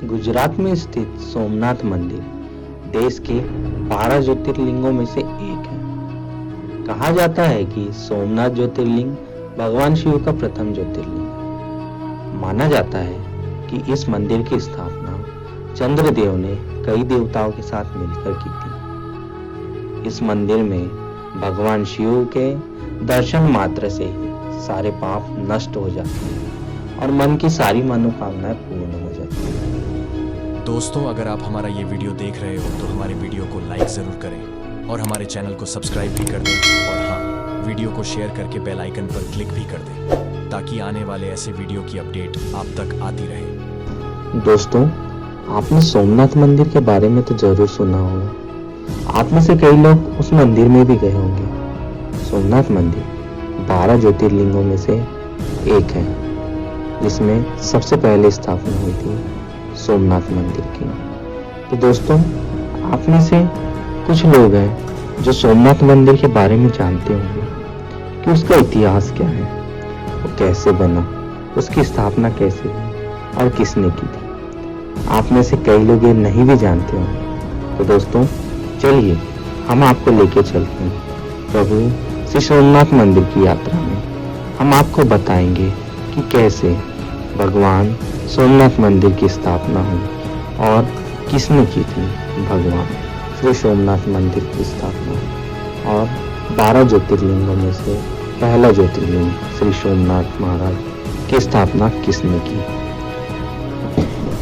गुजरात में स्थित सोमनाथ मंदिर देश के 12 ज्योतिर्लिंगों में से एक है। कहा जाता है कि सोमनाथ ज्योतिर्लिंग भगवान शिव का प्रथम ज्योतिर्लिंग है। माना जाता है कि इस मंदिर की स्थापना चंद्रदेव ने कई देवताओं के साथ मिलकर की थी। इस मंदिर में भगवान शिव के दर्शन मात्र से ही सारे पाप नष्ट हो जाते हैं और मन की सारी मनोकामनाएं पूर्ण हो जाती हैं। दोस्तों, अगर आप हमारा ये वीडियो देख रहे हो तो हमारे वीडियो को लाइक ज़रूर करें और हमारे चैनल को सब्सक्राइब भी कर दें और हाँ, वीडियो को शेयर करके बेल आइकन पर क्लिक भी कर दें ताकि आने वाले ऐसे वीडियो की अपडेट आप तक आती रहे। दोस्तों, आपने सोमनाथ मंदिर के बारे में तो जरूर सुना होगा। आप में से कई लोग उस मंदिर में भी गए होंगे। सोमनाथ मंदिर 12 ज्योतिर्लिंगों में से एक है, जिसमें सबसे पहले स्थापना हुई थी सोमनाथ मंदिर की। तो दोस्तों, आप में से कुछ लोग हैं जो सोमनाथ मंदिर के बारे में जानते होंगे कि उसका इतिहास क्या है, वो कैसे बना, उसकी स्थापना कैसे हुई और किसने की थी। आप में से कई लोग ये नहीं भी जानते होंगे। तो दोस्तों, चलिए हम आपको लेके चलते हैं प्रभु श्री सोमनाथ मंदिर की यात्रा में। हम आपको बताएंगे कि कैसे भगवान सोमनाथ मंदिर की स्थापना हुई और किसने की थी भगवान श्री सोमनाथ मंदिर की स्थापना, और 12 ज्योतिर्लिंगों में से पहला ज्योतिर्लिंग श्री सोमनाथ महाराज की स्थापना किसने की।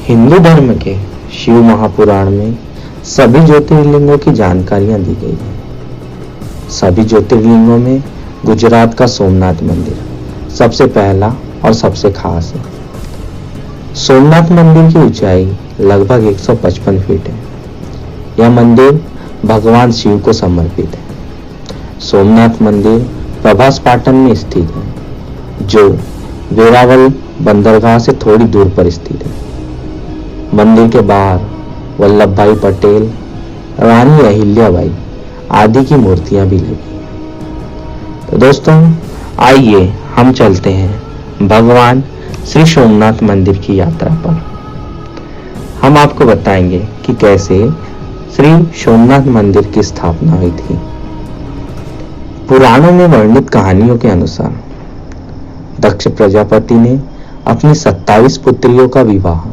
हिंदू धर्म के शिव महापुराण में सभी ज्योतिर्लिंगों की जानकारियां दी गई है। सभी ज्योतिर्लिंगों में गुजरात का सोमनाथ मंदिर सबसे पहला और सबसे खास है। सोमनाथ मंदिर की ऊंचाई लगभग 155 फीट है। यह मंदिर भगवान शिव को समर्पित है। सोमनाथ मंदिर प्रभास पाटन में स्थित है, जो वेरावल बंदरगाह से थोड़ी दूर पर स्थित है। मंदिर के बाहर वल्लभ भाई पटेल, रानी अहिल्याबाई आदि की मूर्तियां भी लगी। तो दोस्तों, आइए हम चलते हैं भगवान श्री सोमनाथ मंदिर की यात्रा पर। हम आपको बताएंगे कि कैसे श्री सोमनाथ मंदिर की स्थापना हुई थी। पुराणों में वर्णित कहानियों के अनुसार दक्ष प्रजापति ने अपनी 27 पुत्रियों का विवाह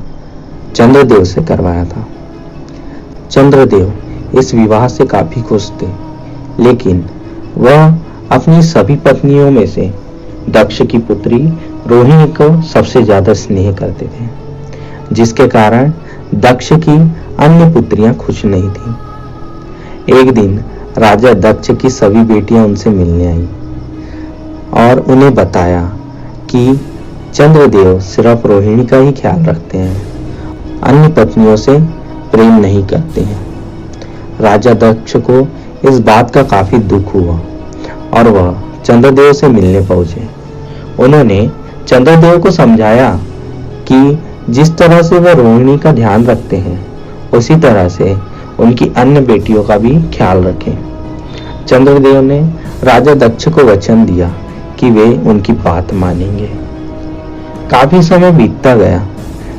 चंद्रदेव से करवाया था। चंद्रदेव इस विवाह से काफी खुश थे, लेकिन वह अपनी सभी पत्नियों में से दक्ष की पुत्री रोहिणी को सबसे ज्यादा स्नेह करते थे, जिसके कारण दक्ष की अन्य पुत्रियां खुश नहीं थीं। एक दिन राजा दक्ष की सभी बेटियां उनसे मिलने आईं और उन्हें बताया कि चंद्रदेव सिर्फ रोहिणी का ही ख्याल रखते हैं, अन्य पत्नियों से प्रेम नहीं करते हैं। राजा दक्ष को इस बात का काफी दुख हुआ और वह चंद्रदेव से मिलने पहुंचे। उन्होंने चंद्रदेव को समझाया कि जिस तरह से वह रोहिणी का ध्यान रखते हैं, उसी तरह से उनकी अन्य बेटियों का भी ख्याल रखें। चंद्रदेव ने राजा दक्ष को वचन दिया कि वे उनकी बात मानेंगे। काफी समय बीतता गया,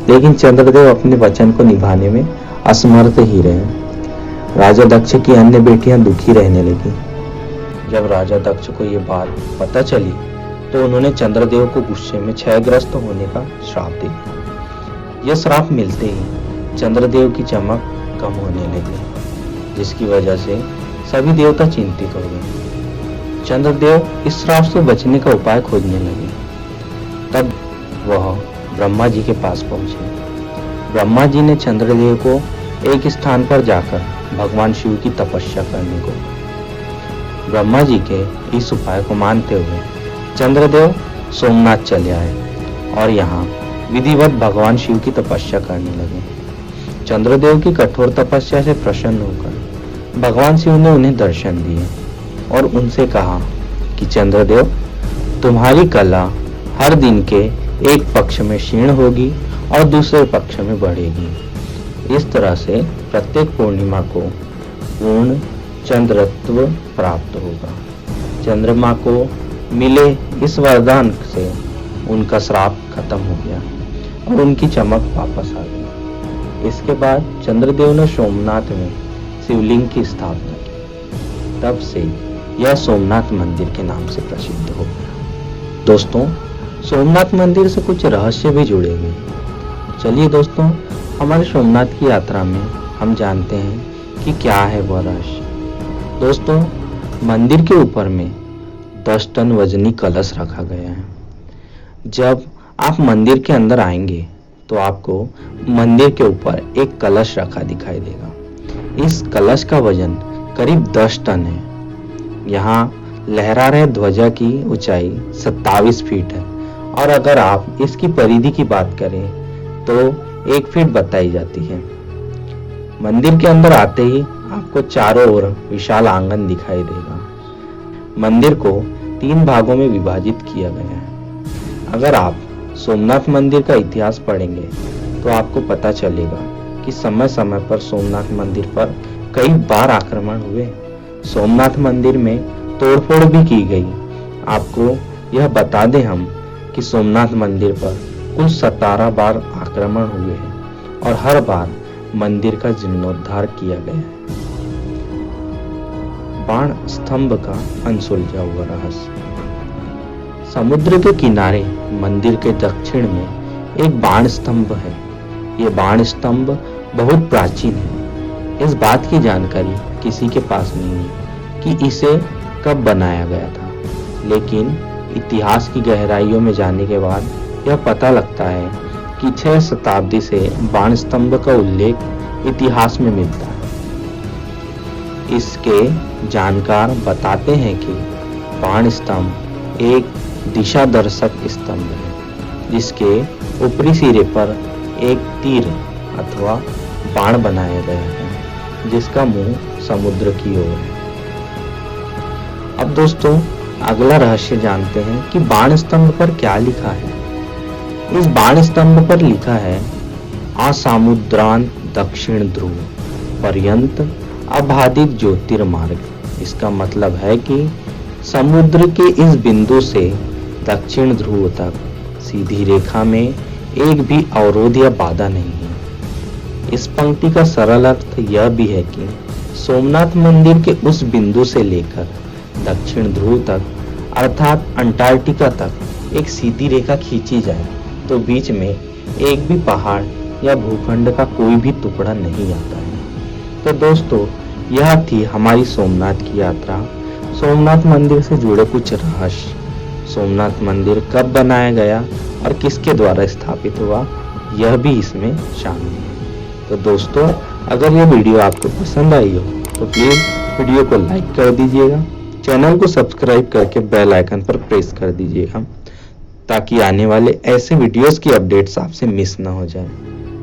लेकिन चंद्रदेव अपने वचन को निभाने में असमर्थ ही रहे। राजा दक्ष की अन्य बेटियां दुखी रहने लगी। जब राजा दक्ष को ये बात पता चली तो उन्होंने चंद्रदेव को गुस्से में क्षयग्रस्त होने का श्राप दे दिया। यह श्राप मिलते ही चंद्रदेव की चमक कम होने लगी, जिसकी वजह से सभी देवता चिंतित हो गए। चंद्रदेव इस श्राप से बचने का उपाय खोजने लगे। तब वह ब्रह्मा जी के पास पहुंचे। ब्रह्मा जी ने चंद्रदेव को एक स्थान पर जाकर भगवान शिव की तपस्या करने को। ब्रह्मा जी के इस उपाय को मानते हुए चंद्रदेव सोमनाथ चले आए और यहाँ विधिवत भगवान शिव की तपस्या करने लगे। चंद्रदेव की कठोर तपस्या से प्रसन्न होकर भगवान शिव ने उन्हें दर्शन दिए और उनसे कहा कि चंद्रदेव, तुम्हारी कला हर दिन के एक पक्ष में क्षीण होगी और दूसरे पक्ष में बढ़ेगी। इस तरह से प्रत्येक पूर्णिमा को पूर्ण चंद्रत्व प्राप्त होगा। चंद्रमा को मिले इस वरदान से उनका श्राप खत्म हो गया और उनकी चमक वापस आ गई। इसके बाद चंद्रदेव ने सोमनाथ में शिवलिंग की स्थापना की। तब से यह सोमनाथ मंदिर के नाम से प्रसिद्ध हो गया। दोस्तों, सोमनाथ मंदिर से कुछ रहस्य भी जुड़े हुए हैं। चलिए दोस्तों, हमारे सोमनाथ की यात्रा में हम जानते हैं कि क्या है वह रहस्य। दोस्तों, मंदिर के ऊपर में 10 टन वजनी कलश रखा गया है। जब आप मंदिर के अंदर आएंगे तो आपको मंदिर के ऊपर एक कलश रखा दिखाई देगा। इस कलश का वजन करीब 10 टन है। यहाँ लहरा रहे ध्वजा की ऊंचाई 27 फीट है और अगर आप इसकी परिधि की बात करें तो 1 फीट बताई जाती है। मंदिर के अंदर आते ही आपको चारों ओर विशाल आंगन दिखाई देगा। मंदिर को 3 भागों में विभाजित किया गया है। अगर आप सोमनाथ मंदिर का इतिहास पढ़ेंगे तो आपको पता चलेगा कि समय समय पर सोमनाथ मंदिर पर कई बार आक्रमण हुए। सोमनाथ मंदिर में तोड़फोड़ भी की गई। आपको यह बता दें हम कि सोमनाथ मंदिर पर कुल 17 बार आक्रमण हुए हैं और हर बार मंदिर का जीर्णोद्धार किया गया है। बाण स्तंभ का अनसुलझा हुआ रहस्य। समुद्र के किनारे मंदिर के दक्षिण में एक बाण स्तंभ है। ये बाण स्तंभ बहुत प्राचीन है। इस बात की जानकारी किसी के पास नहीं है कि इसे कब बनाया गया था, लेकिन इतिहास की गहराइयों में जाने के बाद यह पता लगता है कि 6 शताब्दी से बाण स्तंभ का उल्लेख इतिहास में मिलता है। इसके जानकार बताते हैं कि बाण स्तंभ एक दिशा दर्शक स्तंभ है, जिसके ऊपरी सिरे पर एक तीर अथवा बाण बनाया गया है, जिसका मुंह समुद्र की ओर है। अब दोस्तों, अगला रहस्य जानते हैं कि बाण स्तंभ पर क्या लिखा है। इस बाण स्तंभ पर लिखा है, आसामुद्रांत दक्षिण ध्रुव पर्यंत अबाधित ज्योतिर्मार्ग। इसका मतलब है कि समुद्र के इस बिंदु से दक्षिण ध्रुव तक सीधी रेखा में एक भी अवरोध या बाधा नहीं है। इस पंक्ति का सरल अर्थ यह भी है कि सोमनाथ मंदिर के उस बिंदु से लेकर दक्षिण ध्रुव तक अर्थात अंटार्कटिका तक एक सीधी रेखा खींची जाए तो बीच में एक भी पहाड़ या भूखंड का कोई भी टुकड़ा नहीं आता है। तो दोस्तों, यह थी हमारी सोमनाथ की यात्रा। सोमनाथ मंदिर से जुड़े कुछ रहस्य, सोमनाथ मंदिर कब बनाया गया और किसके द्वारा स्थापित हुआ, यह भी इसमें शामिल है। तो दोस्तों, अगर यह वीडियो आपको पसंद आई हो तो प्लीज वीडियो को लाइक कर दीजिएगा, चैनल को सब्सक्राइब करके बेल आइकन पर प्रेस कर दीजिएगा ताकि आने वाले ऐसे वीडियोस की अपडेट्स आपसे मिस ना हो जाए।